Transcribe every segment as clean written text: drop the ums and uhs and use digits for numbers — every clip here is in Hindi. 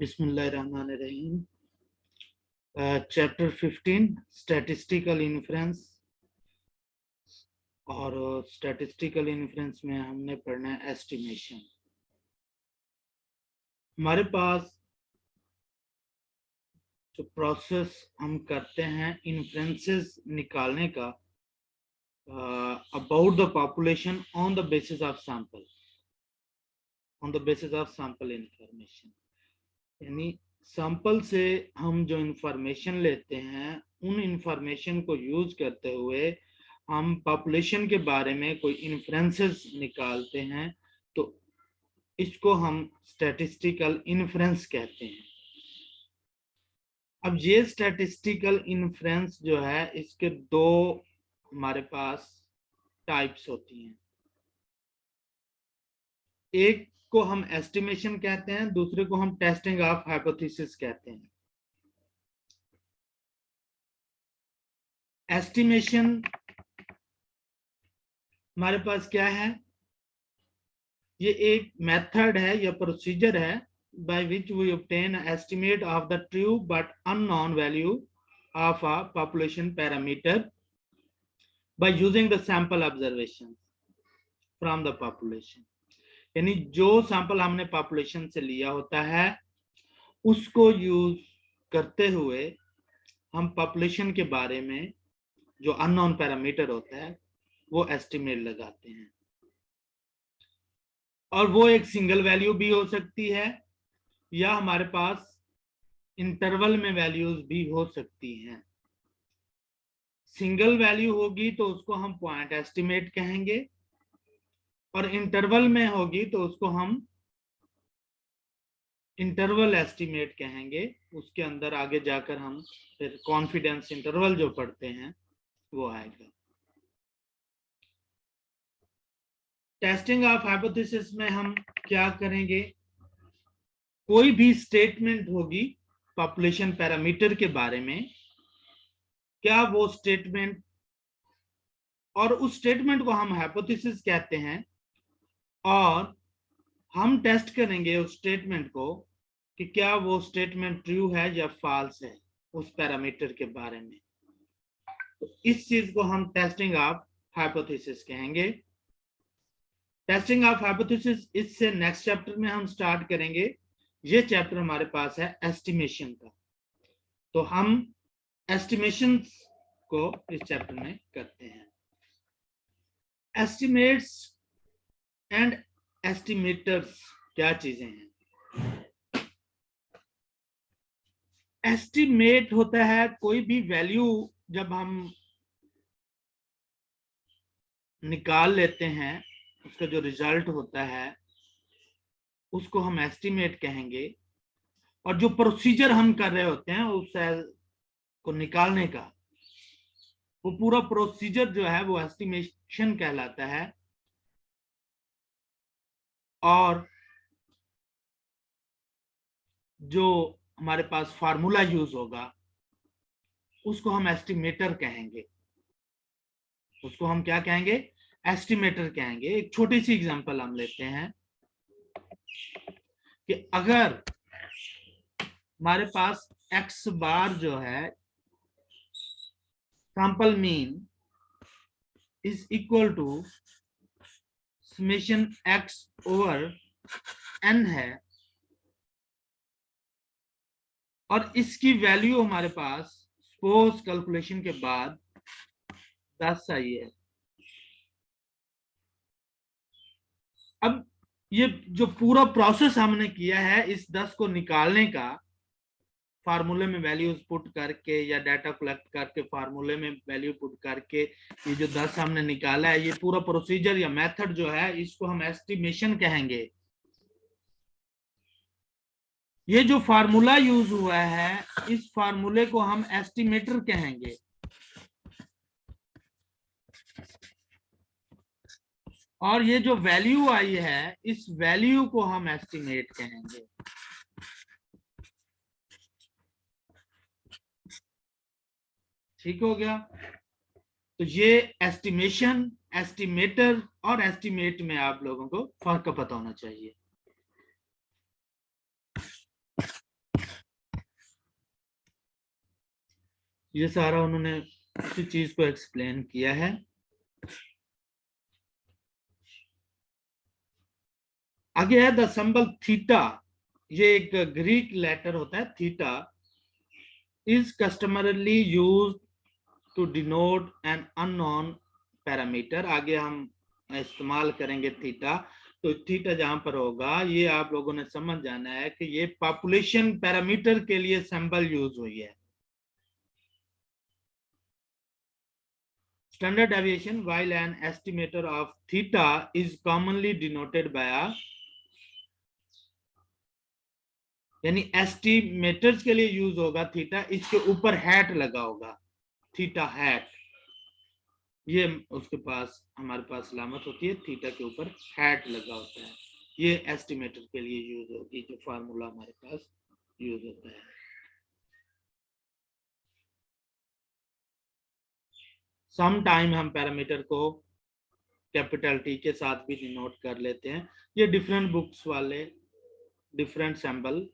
बिस्मिल्लाहिर्रहमानिर्रहीम। Chapter 15 statistical inference. और स्टैटिस्टिकल इन्फ्रेंस में हमने पढ़ना है एस्टिमेशन। हमारे पास जो प्रोसेस हम करते हैं इन्फ्रेंसेस निकालने का about the population on the basis of sample, information, यानी सैंपल से हम जो इंफॉर्मेशन लेते हैं उन इंफॉर्मेशन को यूज करते हुए हम पॉपुलेशन के बारे में कोई इन्फ्रेंसेस निकालते हैं, तो इसको हम स्टैटिस्टिकल इन्फ्रेंस कहते हैं। अब ये स्टैटिस्टिकल इन्फ्रेंस जो है इसके दो हमारे पास टाइप्स होती हैं। एक को हम एस्टिमेशन कहते हैं, दूसरे को हम टेस्टिंग ऑफ हाइपोथेसिस कहते हैं। एस्टिमेशन हमारे पास क्या है, ये एक मेथड है या प्रोसीजर है by which we obtain an estimate of the true but unknown value of a population parameter by using the sample observations from the population। यानी जो सैंपल हमने पॉपुलेशन से लिया होता है उसको यूज करते हुए हम पॉपुलेशन के बारे में जो अननोन पैरामीटर होता है वो एस्टिमेट लगाते हैं। और वो एक सिंगल वैल्यू भी हो सकती है या हमारे पास इंटरवल में वैल्यूज भी हो सकती हैं। सिंगल वैल्यू होगी तो उसको हम पॉइंट एस्टिमेट कहेंगे, और इंटरवल में होगी तो उसको हम इंटरवल एस्टिमेट कहेंगे। उसके अंदर आगे जाकर हम फिर कॉन्फिडेंस इंटरवल जो पढ़ते हैं वो आएगा। टेस्टिंग ऑफ हाइपोथेसिस में हम क्या करेंगे, कोई भी स्टेटमेंट होगी पॉपुलेशन पैरामीटर के बारे में, क्या वो स्टेटमेंट, और उस स्टेटमेंट को हम हाइपोथेसिस कहते हैं, और हम टेस्ट करेंगे उस स्टेटमेंट को कि क्या वो स्टेटमेंट ट्रू है या फॉल्स है उस पैरामीटर के बारे में। तो इस चीज को हम टेस्टिंग ऑफ हाइपोथेसिस कहेंगे। टेस्टिंग ऑफ हाइपोथेसिस इससे नेक्स्ट चैप्टर में हम स्टार्ट करेंगे। ये चैप्टर हमारे पास है एस्टिमेशन का, तो हम एस्टिमेशन को इस चैप्टर में करते हैं। एस्टिमेट्स एंड एस्टिमेटर्स क्या चीजें हैं। एस्टिमेट होता है कोई भी वैल्यू जब हम निकाल लेते हैं, उसका जो रिजल्ट होता है उसको हम एस्टिमेट कहेंगे। और जो प्रोसीजर हम कर रहे होते हैं उस को निकालने का, वो पूरा प्रोसीजर जो है वो एस्टिमेशन कहलाता है। और जो हमारे पास फार्मूला यूज होगा उसको हम एस्टिमेटर कहेंगे। उसको हम क्या कहेंगे, एस्टिमेटर कहेंगे। एक छोटी सी एग्जांपल हम लेते हैं कि अगर हमारे पास x बार जो है sample mean is equal to summation x over n है, और इसकी वैल्यू हमारे पास सपोज कैलकुलेशन के बाद 10 आई है। अब ये जो पूरा प्रोसेस हमने किया है इस 10 को निकालने का, फार्मूले में वैल्यूज पुट करके या डाटा कलेक्ट करके फार्मूले में वैल्यू पुट करके ये जो 10 हमने निकाला है, ये पूरा प्रोसीजर या मेथड जो है इसको हम एस्टिमेशन कहेंगे। ये जो फार्मूला यूज हुआ है इस फार्मूले को हम एस्टिमेटर कहेंगे। और ये जो वैल्यू आई है इस वैल्यू को हम एस्टिमेट कहेंगे। ठीक हो गया। तो ये एस्टिमेशन, एस्टिमेटर और एस्टिमेट में आप लोगों को फर्क पता होना चाहिए। ये सारा उन्होंने उसी चीज को एक्सप्लेन किया है। आगे है द सिंबल थीटा। ये एक ग्रीक लेटर होता है theta, is customarily used to denote an unknown parameter. आगे हम इस्तेमाल करेंगे थीटा, तो थीटा जहां पर होगा ये आप लोगों ने समझ जाना है कि ये पॉपुलेशन पैरामीटर के लिए सिंबल यूज हुई है। Standard deviation, while an estimator of theta is commonly denoted by a, यानी एस्टिमेटर्स के लिए यूज होगा थीटा, इसके ऊपर हैट लगा होगा, थीटा हैट। ये उसके पास हमारे पास अलामत होती है, थीटा के ऊपर हैट लगा होता है। ये एस्टिमेटर के लिए यूज होगी, जो फार्मूला हमारे पास यूज होता है। सम टाइम हम पैरामीटर को कैपिटल टी के साथ भी डिनोट कर लेते हैं। ये डिफरेंट बुक्स वाले डिफरेंट सिंबल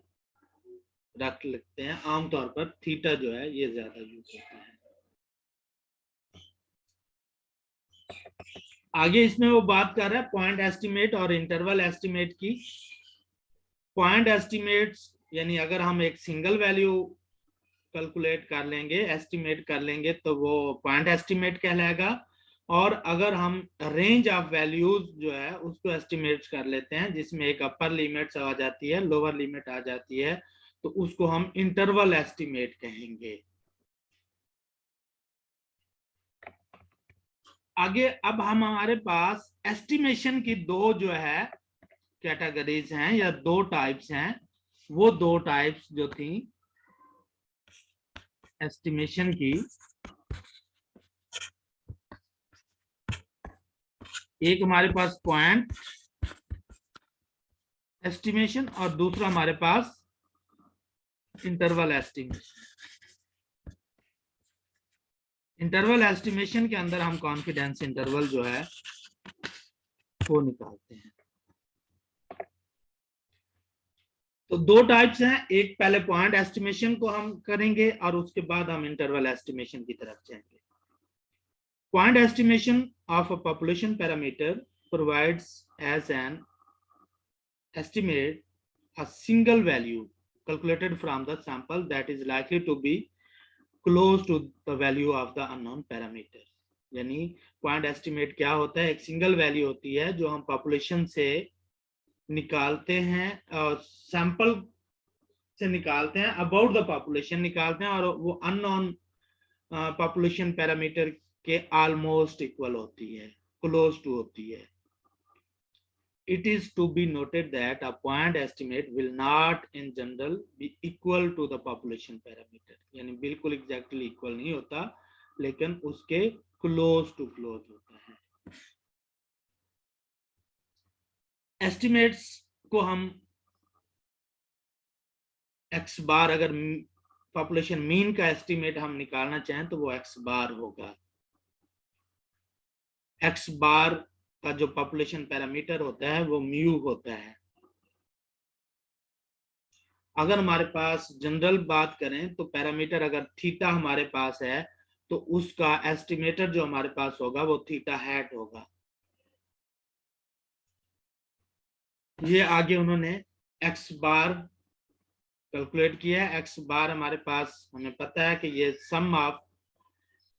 रख लेते हैं। आमतौर पर थीटा जो है ये ज्यादा यूज होता है। आगे इसमें वो बात कर रहा है पॉइंट एस्टिमेट और इंटरवल एस्टिमेट की। पॉइंट एस्टिमेट्स यानी अगर हम एक सिंगल वैल्यू कैलकुलेट कर लेंगे, एस्टिमेट कर लेंगे, तो वो पॉइंट एस्टिमेट कहलाएगा। और अगर हम रेंज ऑफ वैल्यूज जो है उसको एस्टिमेट कर लेते हैं, जिसमें एक अपर लिमिट आ जाती है, लोअर लिमिट आ जाती है, तो उसको हम इंटरवल एस्टिमेट कहेंगे। आगे अब हम हमारे पास एस्टिमेशन की दो जो है कैटेगरीज हैं या दो टाइप्स हैं। वो दो टाइप्स जो थी एस्टिमेशन की, एक हमारे पास पॉइंट एस्टिमेशन और दूसरा हमारे पास इंटरवल एस्टिमेशन। इंटरवल एस्टिमेशन के अंदर हम कॉन्फिडेंस इंटरवल जो है वो निकालते हैं। तो दो टाइप्स हैं, एक पहले पॉइंट एस्टिमेशन को हम करेंगे और उसके बाद हम इंटरवल एस्टिमेशन की तरफ जाएंगे। Point estimation of a population parameter provides as an estimate a single value calculated from the sample that is likely to be close to the value of the unknown parameter। यानी पॉइंट एस्टिमेट क्या होता है, एक सिंगल वैल्यू होती है जो हम पॉपुलेशन से निकालते हैं और सैंपल से निकालते हैं, अबाउट द पॉपुलेशन निकालते हैं, और वो अननोन पॉपुलेशन पैरामीटर के ऑलमोस्ट इक्वल होती है, क्लोज टू होती है। It is to be noted that a point estimate will not in general be equal to the population parameter। यानी बिल्कुल एग्जैक्टली इक्वल नहीं होता, लेकिन उसके क्लोज टू क्लोज होता है। एस्टिमेट्स को हम एक्स बार, अगर पॉपुलेशन मीन का एस्टिमेट हम निकालना चाहें तो वो एक्स बार होगा। एक्स बार का जो पॉपुलेशन पैरामीटर होता है वो म्यू होता है। अगर हमारे पास जनरल बात करें तो पैरामीटर अगर थीटा हमारे पास है तो उसका एस्टिमेटर जो हमारे पास होगा वो थीटा हैट होगा। ये आगे उन्होंने एक्स बार कैलकुलेट किया है। एक्स बार हमारे पास हमें पता है कि ये sum of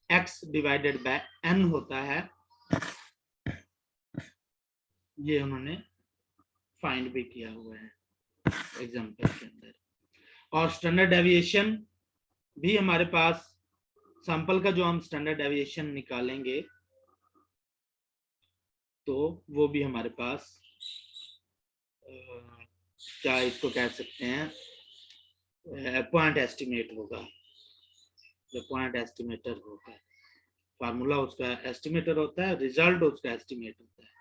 X divided by N होता है। ये उन्होंने फाइंड भी किया हुआ है एग्जाम्पल के अंदर। और स्टैंडर्ड डेविएशन भी हमारे पास, सैंपल का जो हम स्टैंडर्ड डेविएशन निकालेंगे तो वो भी हमारे पास क्या इसको कह सकते हैं, पॉइंट एस्टिमेट होगा। जो पॉइंट एस्टिमेटर होगा, फार्मूला उसका एस्टिमेटर होता है, रिजल्ट उसका एस्टिमेट होता है।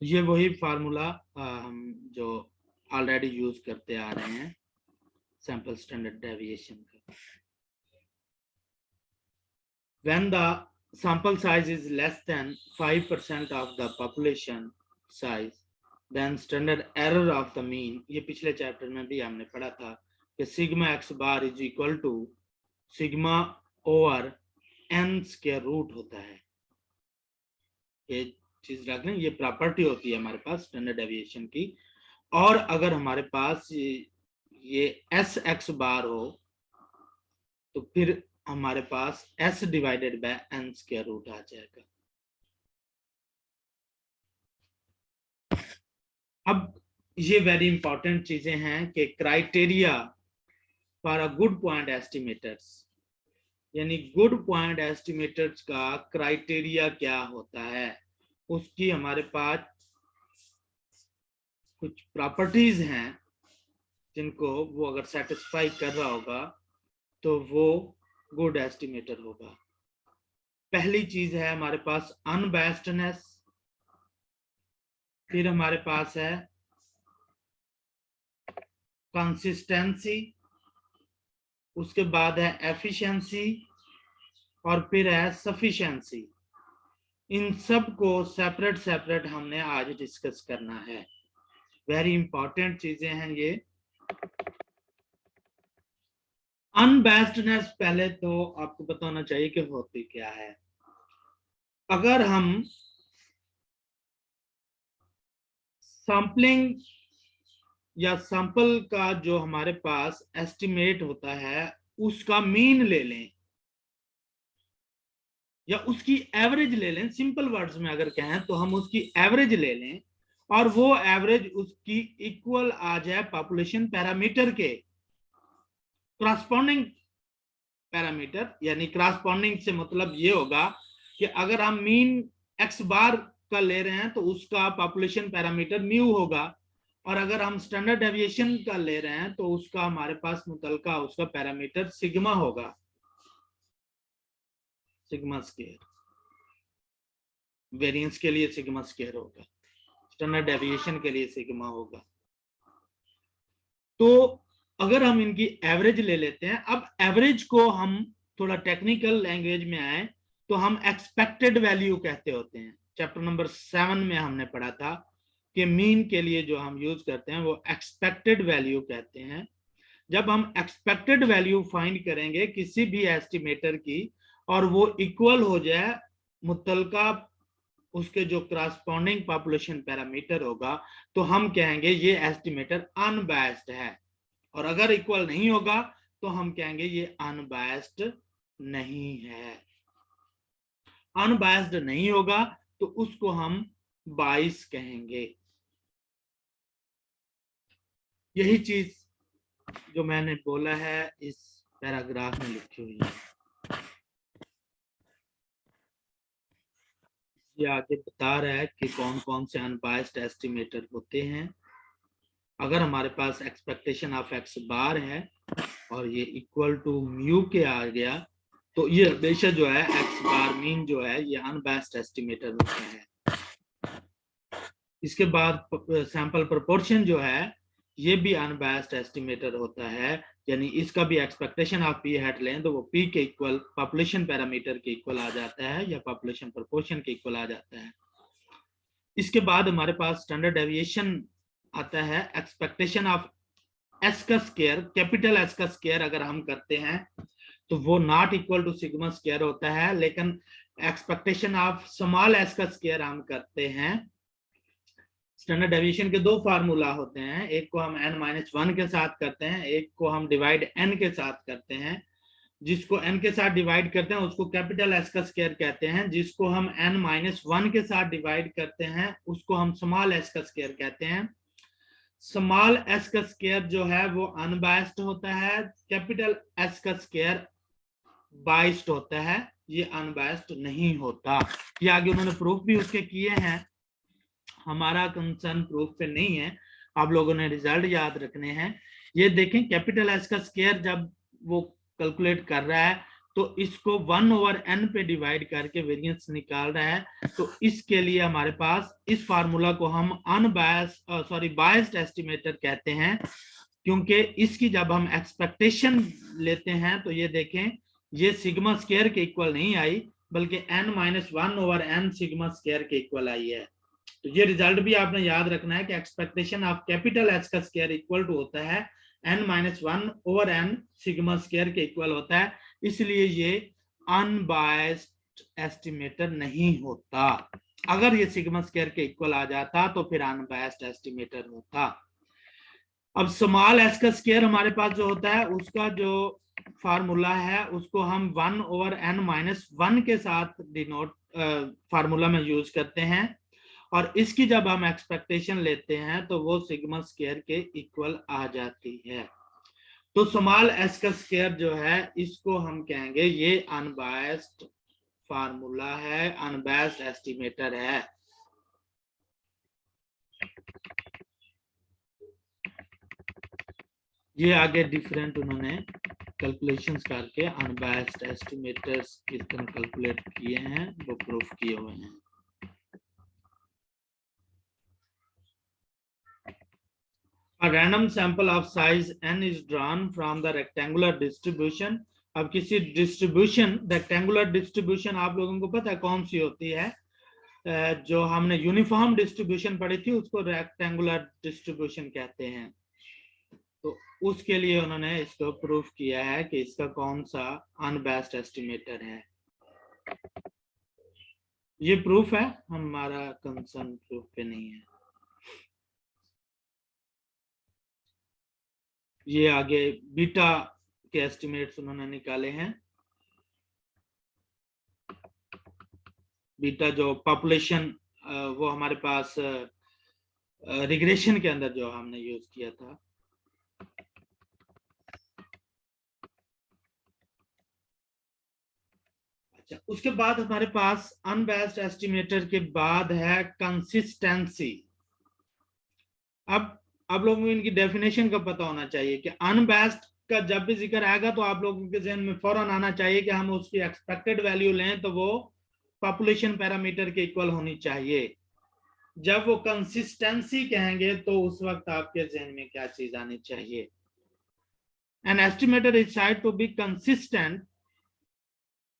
ये वही फार्मूला हम जो ऑलरेडी यूज करते आ रहे हैं सैंपल स्टैंडर्ड डेविएशन का। When the sample size is less than 5% of the population size, then standard error of the mean, ये पिछले चैप्टर में भी हमने पढ़ा था, कि sigma x bar is equal to sigma over n square root होता है। ये चीज रख लें, ये प्रॉपर्टी होती है हमारे पास स्टैंडर्ड डेविएशन की। और अगर हमारे पास ये एस एक्स बार हो तो फिर हमारे पास S divided by N square root आ जाएगा। अब ये वेरी इंपॉर्टेंट चीजें हैं कि criteria for a good point estimators, यानी गुड पॉइंट एस्टिमेटर्स का क्राइटेरिया क्या होता है, उसकी हमारे पास कुछ प्रॉपर्टीज हैं जिनको वो अगर सेटिस्फाई कर रहा होगा तो वो गुड एस्टिमेटर होगा। पहली चीज है हमारे पास अनबायस्डनेस, फिर हमारे पास है कंसिस्टेंसी, उसके बाद है एफिशिएंसी और फिर है सफिशिएंसी। इन सब को सेपरेट सेपरेट हमने आज डिस्कस करना है। वेरी इंपॉर्टेंट चीजें हैं ये। अनबायस्डनेस पहले तो आपको बताना चाहिए कि होती क्या है। अगर हम सैंपलिंग या सैंपल का जो हमारे पास एस्टिमेट होता है उसका मीन ले लें या उसकी एवरेज ले लें, सिंपल वर्ड्स में अगर कहें तो हम उसकी एवरेज ले लें और वो एवरेज उसकी इक्वल आ जाए पॉपुलेशन पैरामीटर के क्रॉसपॉन्डिंग पैरामीटर। यानी क्रॉसपॉन्डिंग से मतलब ये होगा कि अगर हम मीन एक्स बार का ले रहे हैं तो उसका पॉपुलेशन पैरामीटर म्यू होगा, और अगर हम स्टैंडर्ड डेविएशन का ले रहे हैं तो उसका हमारे पास मुतलका उसका पैरामीटर सिग्मा होगा, सिग्मा स्क्वायर। वेरिएंस के लिए सिग्मा स्क्वायर होगा, स्टैंडर्ड डेविएशन के लिए सिग्मा होगा। तो अगर हम इनकी एवरेज ले लेते हैं, अब एवरेज को हम थोड़ा टेक्निकल लैंग्वेज में आए तो हम एक्सपेक्टेड वैल्यू कहते होते हैं। चैप्टर नंबर 7 में हमने पढ़ा था कि मीन के लिए जो हम यूज करते हैं वो एक्सपेक्टेड वैल्यू कहते हैं। जब हम एक्सपेक्टेड वैल्यू फाइंड करेंगे किसी भी एस्टिमेटर की और वो इक्वल हो जाए मुतलका उसके जो क्रॉसपॉन्डिंग पॉपुलेशन पैरामीटर होगा तो हम कहेंगे ये एस्टिमेटर अनबायस्ड है, और अगर इक्वल नहीं होगा तो हम कहेंगे ये अनबायस्ड नहीं है। अनबायस्ड नहीं होगा तो उसको हम बाइस कहेंगे। यही चीज जो मैंने बोला है इस पैराग्राफ में लिखी हुई है। ये आगे बता रहा है कि कौन कौन से अनबायस्ड एस्टिमेटर होते हैं। अगर हमारे पास एक्सपेक्टेशन ऑफ एक्स बार है और ये इक्वल टू म्यू के आ गया तो ये हमेशा जो है एक्स बार मीन जो है ये अनबायस्ड एस्टिमेटर होता है। इसके बाद सैंपल प्रोपोर्शन जो है ये भी अनबायस्ड एस्टिमेटर होता है, यानी इसका भी एक्सपेक्टेशन आप पी हैट लें तो वो पी के इक्वल पॉपुलेशन पैरामीटर के इक्वल आ जाता है या पॉपुलेशन प्रोपोर्शन के इक्वल आ जाता है। इसके बाद हमारे पास स्टैंडर्ड डेविएशन आता है। एक्सपेक्टेशन ऑफ एस का स्क्वायर, कैपिटल एस का स्क्वायर अगर हम करते हैं तो वो not equal to sigma square होता है, लेकिन एक्सपेक्टेशन ऑफ स्मॉल एस का स्क्वायर हम करते हैं। स्टैंडर्ड डेविएशन के दो फार्मूला होते हैं, एक को हम n-1 के साथ करते हैं, एक को हम डिवाइड n के साथ करते हैं। जिसको n के साथ डिवाइड करते हैं उसको कैपिटल एस का स्क्वायर कहते हैं, जिसको हम n-1 के साथ डिवाइड करते हैं उसको हम स्मॉल एस का स्क्वायर कहते हैं। स्मॉल एस का स्क्वायर जो है वो अनबायस्ड होता है, कैपिटल एस का स्क्वायर बाइस्ड होता है, ये अनबायस्ड नहीं होता। ये आगे उन्होंने प्रूफ भी उसके किए हैं, हमारा कंसर्न प्रूफ पे नहीं है, आप लोगों ने रिजल्ट याद रखने हैं। ये देखें कैपिटल एस का स्क्वायर जब वो कैलकुलेट कर रहा है तो इसको 1/n पे डिवाइड करके वेरिएंस निकाल रहा है, तो इसके लिए हमारे पास इस फार्मूला को हम बायस्ड एस्टिमेटर कहते हैं, क्योंकि इसकी जब हम एक्सपेक्टेशन लेते हैं तो ये देखें ये सिग्मा स्क्वायर के इक्वल नहीं आई बल्कि n-1/n सिग्मा स्क्वायर के इक्वल आई है। तो ये रिजल्ट भी आपने याद रखना है कि एक्सपेक्टेशन ऑफ कैपिटल एस का स्क्वायर इक्वल टू होता है n-1/n सिग्मा स्क्वायर के इक्वल होता है, इसलिए ये अनबायस्ड एस्टिमेटर नहीं होता। अगर ये सिग्मा स्क्वायर के इक्वल आ जाता तो फिर अनबायस्ड एस्टिमेटर होता। अब स्मॉल एस का स्क्वायर हमारे पास जो होता है उसका जो फार्मूला है उसको हम 1/n-1 के साथ डिनोट फार्मूला में यूज करते हैं, और इसकी जब हम एक्सपेक्टेशन लेते हैं तो वो सिग्मा स्क्वायर के इक्वल आ जाती है। तो स्मॉल एस का स्क्वायर जो है इसको हम कहेंगे ये अनबायस्ड फार्मूला है, अनबायस्ड एस्टिमेटर है। ये आगे डिफरेंट उन्होंने कैलकुलेशंस करके अनबायस्ड एस्टिमेटर्स किस तरह कैलकुलेट किए हैं वो प्रूफ किए हुए हैं। A random sample of size n is drawn from the rectangular distribution। अब किसी डिस्ट्रीब्यूशन, रेक्टेंगुलर डिस्ट्रीब्यूशन आप लोगों को पता है कौन सी होती है? जो हमने यूनिफॉर्म डिस्ट्रीब्यूशन पढ़ी थी उसको रेक्टेंगुलर डिस्ट्रीब्यूशन कहते हैं। तो उसके लिए उन्होंने इसको प्रूफ किया है कि इसका कौन सा अनबायस्ड एस्टिमेटर है। ये प्रूफ है, हमारा कंसर्न प्रूफ पे नहीं है। ये आगे बीटा के एस्टिमेट्स उन्होंने निकाले हैं। बीटा जो पॉपुलेशन वो हमारे पास रिग्रेशन के अंदर जो हमने यूज किया था। अच्छा, उसके बाद हमारे पास अनबायस्ड एस्टिमेटर के बाद है कंसिस्टेंसी। अब लोगों को इनकी डेफिनेशन का पता होना चाहिए कि अनबायस्ड का जब भी जिक्र आएगा तो आप लोगों के जहन में फौरन आना चाहिए कि हम उसकी एक्सपेक्टेड वैल्यू लें तो वो पॉपुलेशन पैरामीटर के इक्वल होनी चाहिए। जब वो कंसिस्टेंसी कहेंगे तो उस वक्त आपके जहन में क्या चीज आनी चाहिए? An estimator is said to be consistent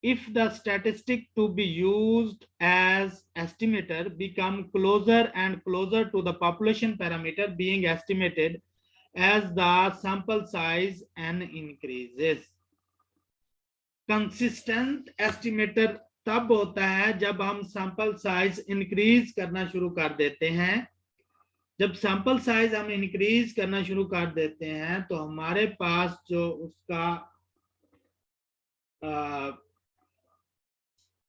if the statistic to be used as estimator become closer and closer to the population parameter being estimated as the sample size n increases। Consistent estimator तब होता है जब हम सैंपल साइज इंक्रीज करना शुरू कर देते हैं। जब सैंपल साइज हम इंक्रीज करना शुरू कर देते हैं तो हमारे पास जो उसका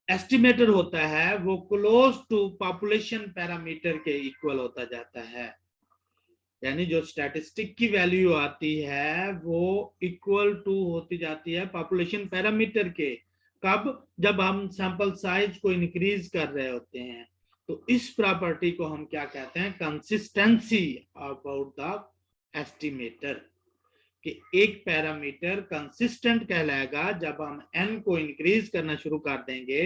एस्टिमेटर होता है वो क्लोज टू पॉपुलेशन पैरामीटर के इक्वल होता जाता है। यानी जो स्टैटिस्टिक की वैल्यू आती है वो इक्वल टू होती जाती है पॉपुलेशन पैरामीटर के। कब? जब हम सैंपल साइज को इंक्रीज कर रहे होते हैं। तो इस प्रॉपर्टी को हम क्या कहते हैं? कंसिस्टेंसी अबाउट द एस्टिमेटर, कि एक पैरामीटर कंसिस्टेंट कहलाएगा जब हम n को इंक्रीज करना शुरू कर देंगे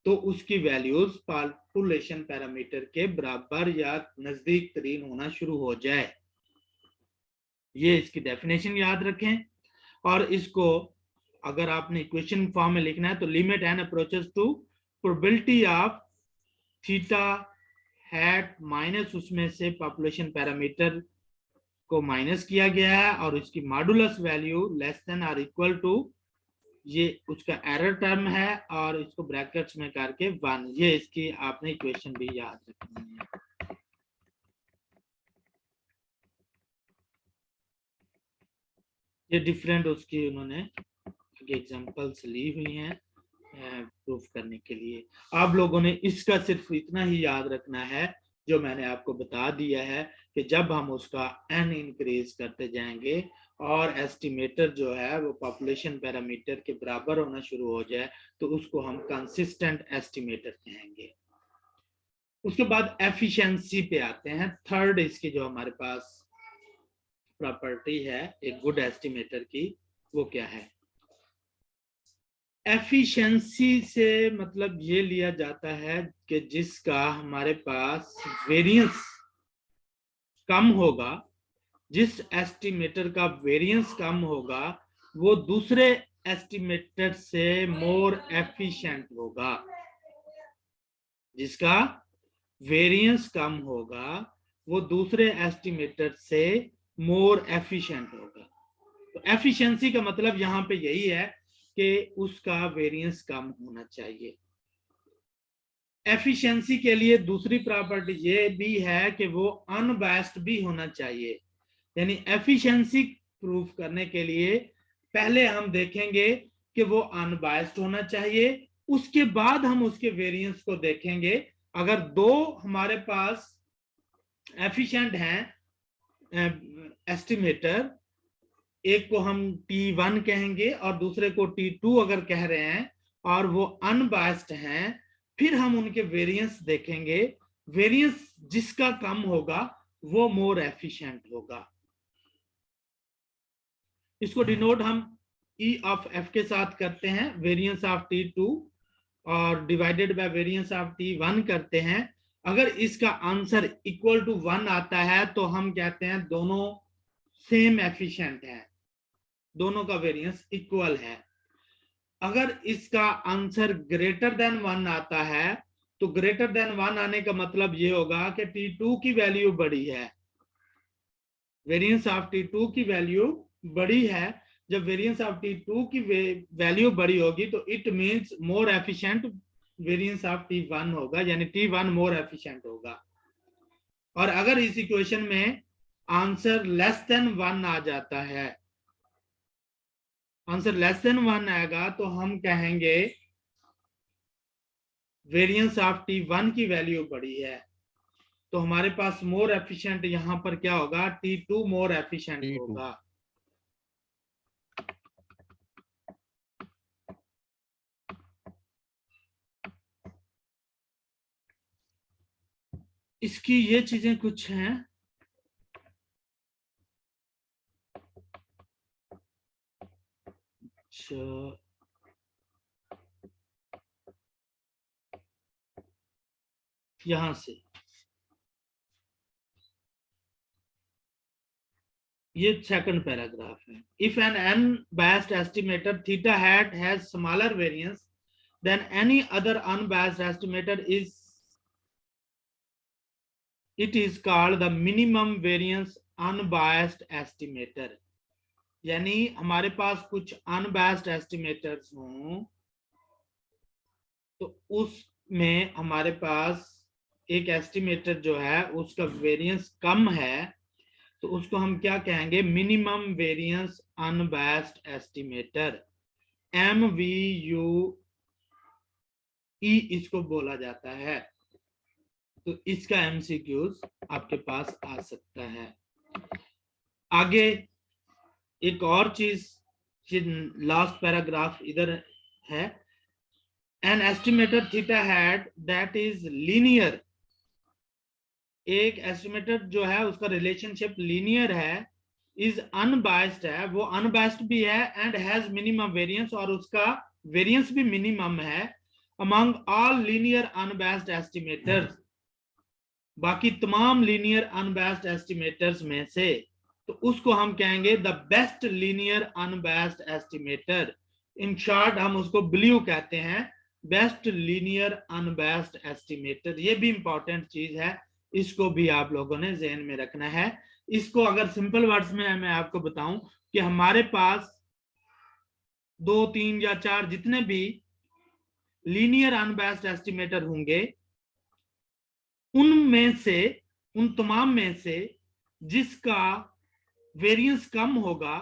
तो उसकी वैल्यूज पॉपुलेशन पैरामीटर के बराबर या नजदीक तरीन होना शुरू हो जाए। ये इसकी डेफिनेशन याद रखें, और इसको अगर आपने इक्वेशन फॉर्म में लिखना है तो limit n approaches to probability of theta hat minus उसमें से पॉपुलेशन पैरामीटर को माइनस किया गया है और इसकी मॉडुलस वैल्यू लेस देन और इक्वल टू, ये उसका एरर टर्म है और इसको ब्रैकेट्स में करके 1। ये इसकी आपने इक्वेशन भी याद रखनी है। ये डिफरेंट उसकी उन्होंने एग्जांपल्स ली हुई हैं प्रूफ करने के लिए। आप लोगों ने इसका सिर्फ इतना ही याद रखना है जो मैंने आपको बता दिया है कि जब हम उसका n इंक्रीज करते जाएंगे और एस्टिमेटर जो है वो पॉपुलेशन पैरामीटर के बराबर होना शुरू हो जाए तो उसको हम कंसिस्टेंट एस्टिमेटर कहेंगे। उसके बाद एफिशिएंसी पे आते हैं। थर्ड इसकी जो हमारे पास प्रॉपर्टी है एक गुड एस्टिमेटर की, वो क्या है? एफिशिएंसी से मतलब ये लिया जाता है कि जिसका हमारे पास वेरिएंस कम होगा, जिस एस्टिमेटर का वेरिएंस कम होगा वो दूसरे एस्टिमेटर से मोर एफिशिएंट होगा। जिसका वेरिएंस कम होगा वो दूसरे एस्टिमेटर से मोर एफिशिएंट होगा। तो एफिशिएंसी का मतलब यहाँ पे यही है कि उसका वेरिएंस कम होना चाहिए। एफिशिएंसी के लिए दूसरी प्रॉपर्टी ये भी है कि वो अनबायस्ड भी होना चाहिए। यानी एफिशिएंसी प्रूफ करने के लिए पहले हम देखेंगे कि वो अनबायस्ड होना चाहिए, उसके बाद हम उसके वेरिएंस को देखेंगे। अगर दो हमारे पास एफिशिएंट हैं एस्टिमेटर, एक को हम T1 कहेंगे और दूसरे को T2 अगर कह रहे हैं, और वो अनबायस्ड हैं, फिर हम उनके वेरिएंस देखेंगे। वेरिएंस जिसका कम होगा वो मोर एफिशिएंट होगा। इसको डिनोट हम E ऑफ F के साथ करते हैं, वेरिएंस ऑफ T2 और divided by variance of T1 करते हैं। अगर इसका आंसर इक्वल टू 1 आता है तो हम कहते हैं दोनों सेम एफिशिएंट है, दोनों का वेरिएंस इक्वल है। अगर इसका आंसर ग्रेटर देन 1 आता है तो ग्रेटर देन 1 आने का मतलब ये होगा कि T2 की वैल्यू बड़ी है, वेरिएंस ऑफ T2 की वैल्यू बड़ी है। जब वेरिएंस ऑफ T2 की वैल्यू बड़ी होगी तो it means more efficient variance of T1 होगा, यानी T1 मोर एफिशिएंट होगा। और अगर इस इक्वेशन में आंसर लेस देन 1 आ जाता है, आंसर लेस देन 1 आएगा तो हम कहेंगे वेरिएंस ऑफ T1 की वैल्यू बड़ी है। तो हमारे पास मोर एफिशिएंट यहां पर क्या होगा, T2 मोर एफिशिएंट होगा। इसकी ये चीजें कुछ हैं। अच्छा, यहां से ये सेकंड पैराग्राफ है। If an unbiased estimator theta hat has smaller variance than any other unbiased estimator is it is called the minimum variance unbiased estimator. यानी हमारे पास कुछ अनबायस्ड एस्टिमेटर्स हों तो उसमें हमारे पास एक एस्टिमेटर जो है उसका वेरिएंस कम है तो उसको हम क्या कहेंगे, minimum variance unbiased estimator, MVUE इसको बोला जाता है। तो इसका MCQs आपके पास आ सकता है। आगे एक और चीज, लास्ट पैराग्राफ इधर है, an estimator theta hat that is linear, एक एस्टिमेटर जो है उसका रिलेशनशिप लीनियर है, इज अनबायस्ड है, वो अनबायस्ड भी है, एंड हैज मिनिमम वेरिएंस, और उसका वेरिएंस भी मिनिमम है among all linear unbiased estimators, बाकी तमाम लीनियर अनबायस्ड एस्टिमेटर्स में से, तो उसको हम कहेंगे the best linear unbiased estimator. In short हम उसको ब्लू कहते हैं, बेस्ट लीनियर अनबायस्ड एस्टिमेटर। ये भी इंपॉर्टेंट चीज है, इसको भी आप लोगों ने ज़हन में रखना है। इसको अगर सिंपल वर्ड्स में मैं आपको बताऊं कि हमारे पास 2, 3 या 4 जितने भी लीनियर अनबायस्ड एस्टिमेटर होंगे, उनमें से, उन तमाम में से जिसका वेरिएंस कम होगा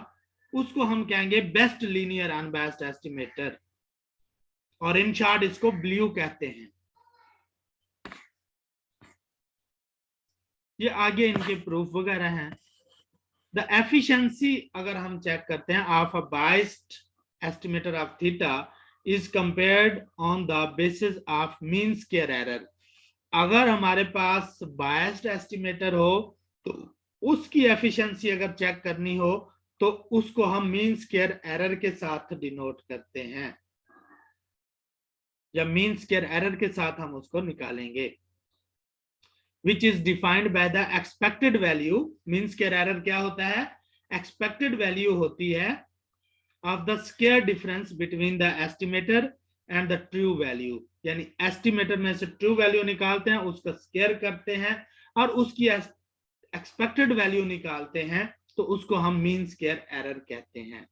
उसको हम कहेंगे बेस्ट लीनियर अनबायस्ड एस्टिमेटर, और इन शॉर्ट इसको ब्लू कहते हैं। ये आगे इनके प्रूफ वगैरह हैं। द एफिशिएंसी अगर हम चेक करते हैं of a biased estimator of theta is compared on the basis of mean square error. अगर हमारे पास बायस्ड एस्टिमेटर हो तो उसकी एफिशिएंसी अगर चेक करनी हो तो उसको हम मीन स्क्वायर एरर के साथ डिनोट करते हैं, या मीन स्क्वायर एरर के साथ हम उसको निकालेंगे, which is defined by the expected value। Mean square error क्या होता है, एक्सपेक्टेड वैल्यू होती है of the square difference between the estimator and the true value। यानी एस्टिमेटर में से ट्रू वैल्यू निकालते हैं, उसका स्क्वायर करते हैं और उसकी एक्सपेक्टेड वैल्यू निकालते हैं, तो उसको हम मीन स्क्वायर एरर कहते हैं।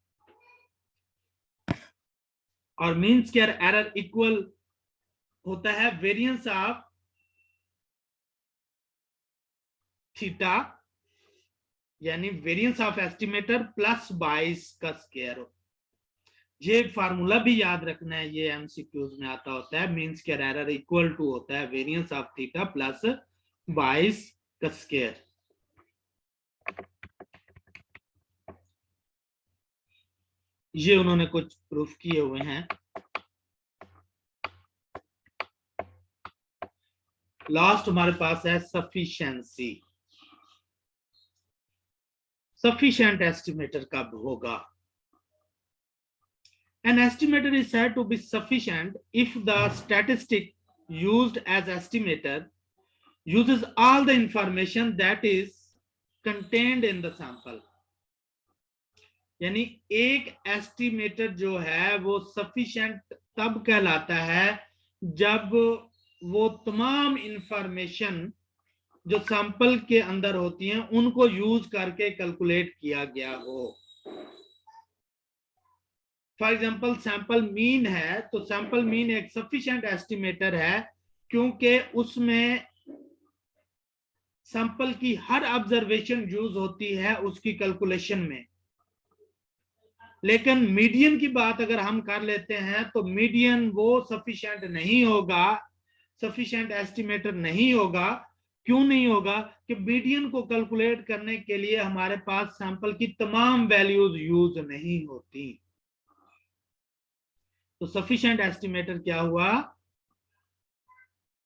और मीन स्क्वायर एरर इक्वल होता है वेरिएंस ऑफ थीटा, यानी वेरिएंस ऑफ एस्टिमेटर प्लस 22 का स्क्वायर। ये फार्मूला भी याद रखना है, ये एमसीक्यूज में आता होता है। Mean square error equal to होता है वेरिएंस ऑफ थीटा प्लस 22 का स्क्वायर। ये उन्होंने कुछ प्रूफ किए हुए हैं। लास्ट हमारे पास है सफिशिएंसी। सफिशिएंट एस्टिमेटर कब होगा? An estimator is said to be sufficient if the statistic used as estimator uses all the information that is contained in the sample। यानी एक एस्टिमेटर जो है वो सफिशिएंट तब कहलाता है जब वो तमाम इंफॉर्मेशन जो सैंपल के अंदर होती हैं उनको यूज करके कैलकुलेट किया गया हो। फॉर एग्जाम्पल सैंपल मीन है, तो सैंपल मीन एक सफिशिएंट एस्टिमेटर है क्योंकि उसमें सैंपल की हर ऑब्जर्वेशन यूज होती है उसकी कैलकुलेशन में। लेकिन मीडियन की बात अगर हम कर लेते हैं तो मीडियन वो सफिशिएंट नहीं होगा, सफिशिएंट एस्टिमेटर नहीं होगा। क्यों नहीं होगा? कि मीडियन को कैलकुलेट करने के लिए हमारे पास सैंपल की तमाम वैल्यूज यूज नहीं होती। तो सफिशिएंट एस्टिमेटर क्या हुआ?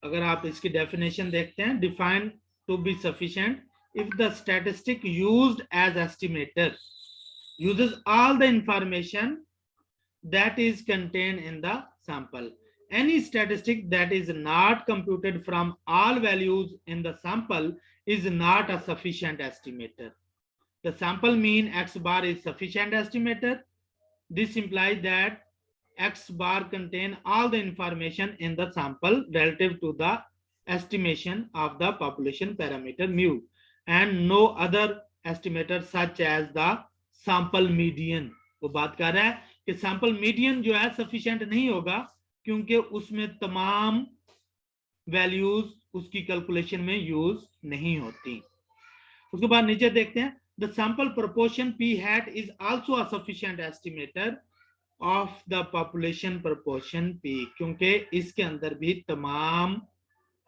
अगर आप इसकी डेफिनेशन देखते हैं, define to be sufficient if the statistic used as estimator uses all the information that is contained in the sample. Any statistic that is not computed from all values in the sample is not a sufficient estimator. The sample mean x bar is sufficient estimator. This implies that x bar contain all the information in the sample relative to the estimation of the population parameter mu and no other estimator such as the sample median. वो बात कर रहा है कि सैंपल मीडियन जो है सफिशिएंट नहीं होगा क्योंकि उसमें तमाम वैल्यूज उसकी कैलकुलेशन में यूज नहीं होती। उसके बाद नीचे देखते हैं, the sample proportion P hat is also a sufficient estimator of the population proportion P, क्योंकि इसके अंदर भी तमाम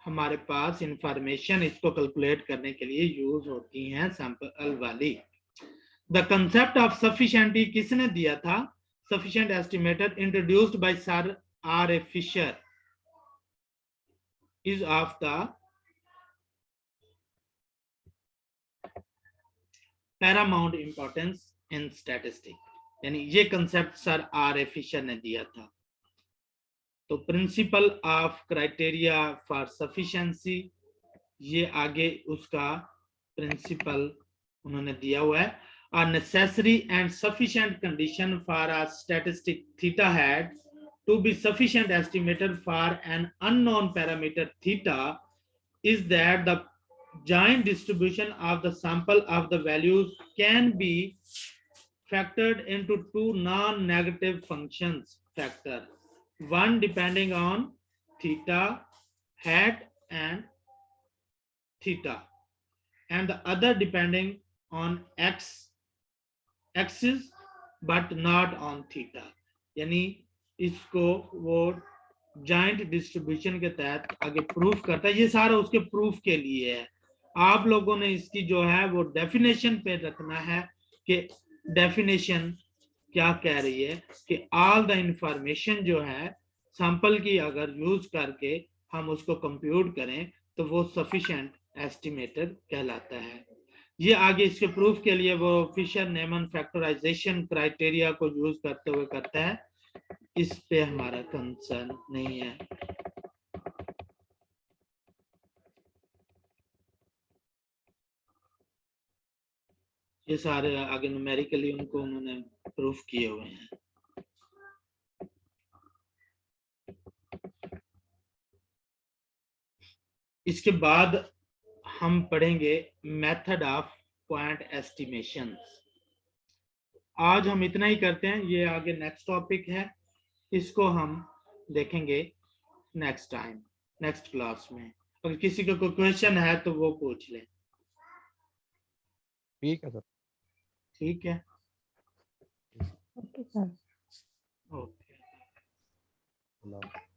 हमारे पास इंफॉर्मेशन इसको कैलकुलेट करने के लिए यूज होती हैं सैंपल वाली। The concept of sufficiency किसने दिया था? Sufficient estimator introduced by Sir R. A. Fisher is of the paramount importance in statistics। यानी ये concept sir R A Fisher ने दिया था। तो principle of criteria for sufficiency, ये आगे उसका प्रिंसिपल उन्होंने दिया हुआ है। A necessary and sufficient condition for a statistic theta hat to be sufficient estimator for an unknown parameter theta is that the joint distribution of the sample of the values can be factored into two non-negative functions factor, one depending on theta hat and theta and the other depending on x axis but not on theta. यानी इसको वो जॉइंट डिस्ट्रीब्यूशन के तहत आगे प्रूफ करता है। ये सारा उसके प्रूफ के लिए है। आप लोगों ने इसकी जो है वो डेफिनेशन पे रखना है कि डेफिनेशन क्या कह रही है कि ऑल द इंफॉर्मेशन जो है सैंपल की अगर यूज करके हम उसको कंप्यूट करें तो वो सफिशिएंट एस्टिमेटर कहलाता है। ये आगे इसके प्रूफ के लिए वो फिशर नेमन फैक्टराइजेशन क्राइटेरिया को यूज करते हुए करता है। इस पे हमारा कंसर्न नहीं है। ये सारे आगे न्यूमेरिकली उनको उन्होंने प्रूफ किए हुए हैं। इसके बाद हम पढ़ेंगे मेथड ऑफ पॉइंट एस्टिमेशंस। आज हम इतना ही करते हैं, ये आगे नेक्स्ट टॉपिक है, इसको हम देखेंगे नेक्स्ट टाइम, नेक्स्ट क्लास में। अगर किसी का कोई क्वेश्चन है तो वो पूछ ले। ठीक है सर। ठीक है, ओके सर। ओके। हेलो।